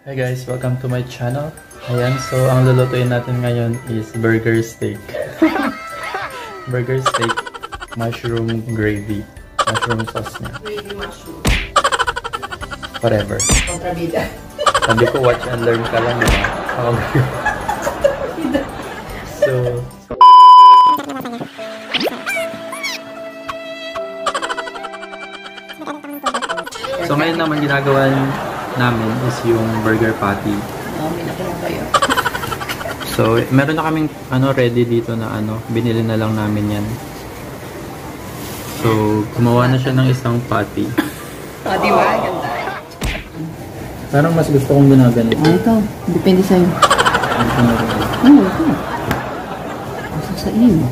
Hi guys, welcome to my channel. Ayan, so ang lulutuin natin ngayon is burger steak. Burger steak, mushroom gravy. Mushroom sauce niya. Gravy mushroom. Whatever. Kontrabida. Sabi ko, watch and learn ka lang, diba? So ngayon naman ginagawa namin is yung burger patty. So meron na kaming ready dito na binili na lang namin yan. So gumawa na siya ng isang patty. Oh, di ba? Ganda. Parang mas gusto kong ginaganito. Ito. Depende sa'yo. Ito. Gusto sa iyo.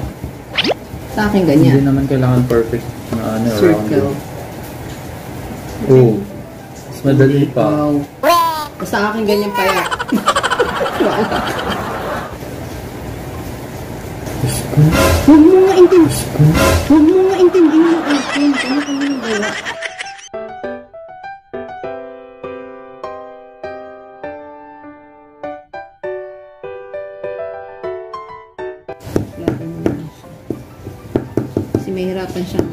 Sa akin ganyan. Hindi naman kailangan perfect na circle. Oh. Mas madali pa. Wow. Sa akin ganyan pa yan. Wala. Huwag mo nga intindihin. Huwag mo nga intindihin yung akin. Kaya kami yung gawa. Kasi may hirapan siyang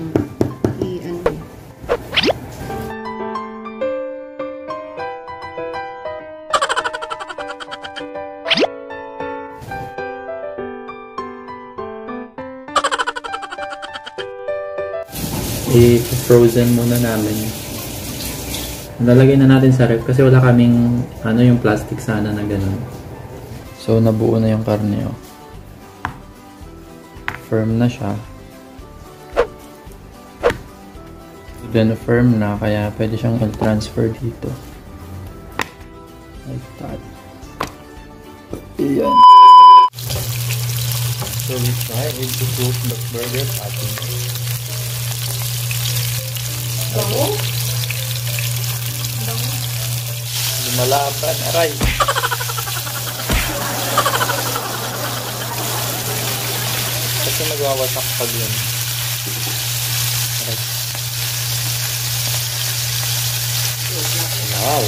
i-frozen muna namin. Nalagay na natin sa ref kasi wala kaming yung plastic sana na ganun. So nabuo na yung karne, oh. Firm na siya. Then firm na kaya pwede siyang i-transfer dito. Like that. Ayan. So we try to cook the burger patty. Bango? Lumalaban, aray. Kasi nagwawasak pag yun. Aray. Wow.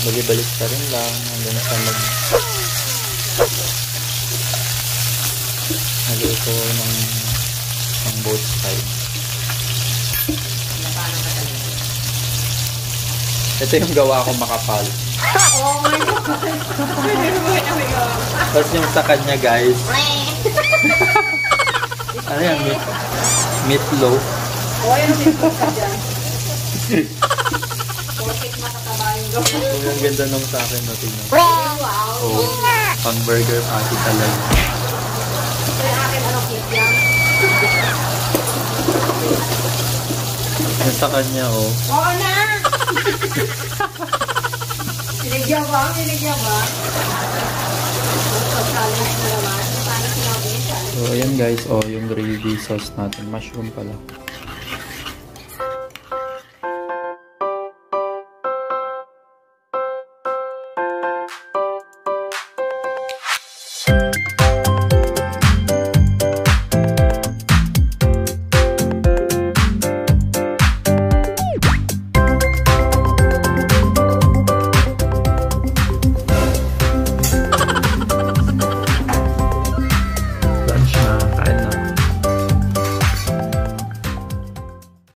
Bali-balik pa rin lang hanggang sa naluto ng both sides. Ito yung gawa ko makapal. Oh my God! Tapos yung sa kanya, guys. Ano yan? Meatloaf. Oh, yung meatloaf ka dyan. Porkit matataba yung gawin. Yung ganda nung sa akin na tingnan. Wow! Oh, pang burger patty talaga. Kaya akin cake yan? Yung sa kanya, oh. Oo na! Sinigyan ba? Sinigyan ba? So, ayan guys, oh, yung gravy sauce natin. Mushroom pala.